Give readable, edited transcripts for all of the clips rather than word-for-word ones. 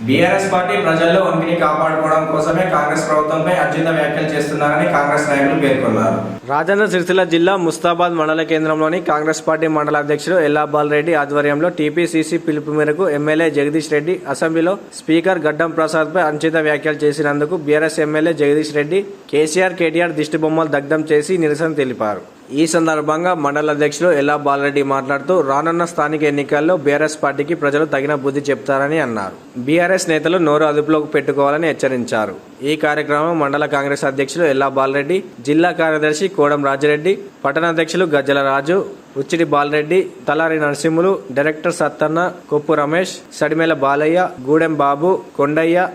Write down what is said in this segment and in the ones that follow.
BRS party ప్రజల్లో ఉనికిని కాపాడుకోవడం కోసమే కాంగ్రెస్ ప్రభుత్వంపై అనుచిత వ్యాఖ్యలు చేస్తున్నారని కాంగ్రెస్ నాయకులు పేర్కొన్నారు. రాజన్న సిరిసిల్ల జిల్లా ముస్తాబాద్ మండల కేంద్రంలోని కాంగ్రెస్ పార్టీ మండల అధ్యక్షుడు ఎల్లాబాల్ రెడ్డి ఆధ్వర్యంలో టీపీసీసీ పిలుపు మేరకు ఎమ్మెల్యే జగదీష్ రెడ్డి అసెంబ్లీలో స్పీకర్ గడ్డం ప్రసాద్ పై అనుచిత వ్యాఖ్యలు చేసినందుకు బీఆర్ఎస్ ఎమ్మెల్యే జగదీష్ రెడ్డి కేటీఆర్ దిష్టిబొమ్మలు దగ్ధం చేసి నిరసన తెలిపారు. ఈ సందర్భంగా మండల అధ్యక్షుడు ఎల్లా బాలరెడ్డి మాట్లాడుతూ రానున్న స్థానిక ఎన్నికల్లో బీఆర్ఎస్ పార్టీకి ప్రజలు తగిన బుద్ధి చెప్తారని అన్నారు. బీఆర్ఎస్ నేతలు నోరు అదుపులోకి పెట్టుకోవాలని హెచ్చరించారు. ఈ కార్యక్రమం మండల కాంగ్రెస్ అధ్యక్షులు ఎల్లా బాలరెడ్డి, జిల్లా కార్యదర్శి కోడం రాజిరెడ్డి, పట్టణ అధ్యక్షులు గజ్జల రాజు, ఉచ్చిడి బాలరెడ్డి, తలారి నరసింహులు, డైరెక్టర్ సత్తన్న, కొప్పు రమేష్, సడిమేల బాలయ్య, గూడెం బాబు, కొండయ్య,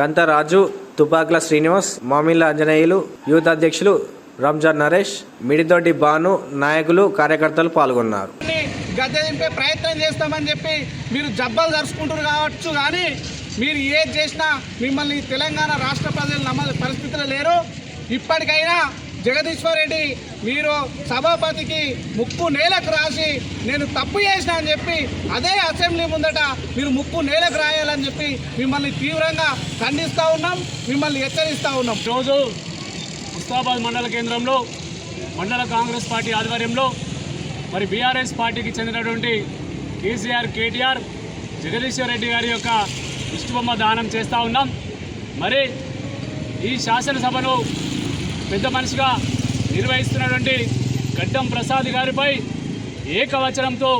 గంతరాజు, తుపాకుల శ్రీనివాస్, మామిళ్ళ ఆంజనేయులు, యూత్ అధ్యక్షులు రంజాన్ నరేష్, మిడిదొడ్డి బాను, నాయకులు, కార్యకర్తలు పాల్గొన్నారు. గద్దె దింపే ప్రయత్నం చేస్తామని చెప్పి మీరు జబ్బలు జరుచుకుంటారు కావచ్చు, కానీ మీరు ఏది చేసినా మిమ్మల్ని తెలంగాణ రాష్ట్ర ప్రజలు నమ్మే పరిస్థితులు లేరు. ఇప్పటికైనా జగదీశ్వర్ రెడ్డి మీరు సభాపతికి ముక్కు నేలకు రాసి నేను తప్పు చేసిన అని చెప్పి అదే అసెంబ్లీ ముందట మీరు ముక్కు నేలకు రాయాలని చెప్పి మిమ్మల్ని తీవ్రంగా ఖండిస్తూ ఉన్నాం, మిమ్మల్ని హెచ్చరిస్తూ ఉన్నాం. రోజు ముస్తాబాద్ మండల కేంద్రంలో మండల కాంగ్రెస్ పార్టీ ఆధ్వర్యంలో మరి బీఆర్ఎస్ పార్టీకి చెందినటువంటి కేటీఆర్ జగదీశ్వర్ రెడ్డి గారి యొక్క దిష్టిబొమ్మ దానం చేస్తూ ఉన్నాం. మరి ఈ శాసనసభను పెద్ద మనిషిగా నిర్వహిస్తున్నటువంటి గడ్డం ప్రసాద్ గారిపై ఏకవచనంతో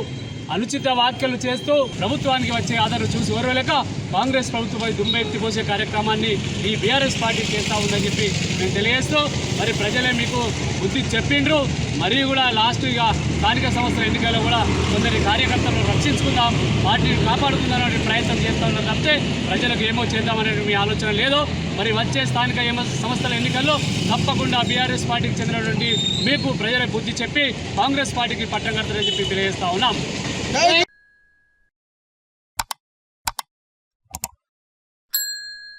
అనుచిత వ్యాఖ్యలు చేస్తూ ప్రభుత్వానికి వచ్చే ఆదరణ చూసి ఓర్వలేక కాంగ్రెస్ ప్రభుత్వంపై దుమ్మెత్తి పోసే కార్యక్రమాన్ని ఈ బీఆర్ఎస్ పార్టీ చేస్తూ ఉందని చెప్పి మేము తెలియజేస్తూ మరి ప్రజలే మీకు బుద్ధి చెప్పిండ్రు. మరియు కూడా లాస్ట్ ఇక స్థానిక సంస్థల ఎన్నికల్లో కూడా కొందరి కార్యకర్తలను రక్షించుకుందాం, పార్టీని కాపాడుకుందామనే ప్రయత్నం చేస్తూ ఉన్నాం తప్పితే ప్రజలకు ఏమో చేద్దామనే మీ ఆలోచన లేదు. మరి వచ్చే స్థానిక సంస్థల ఎన్నికల్లో తప్పకుండా బీఆర్ఎస్ పార్టీకి చెందినటువంటి మీకు ప్రజల బుద్ధి చెప్పి కాంగ్రెస్ పార్టీకి పట్టం కడతారని చెప్పి తెలియజేస్తూ ఉన్నాం.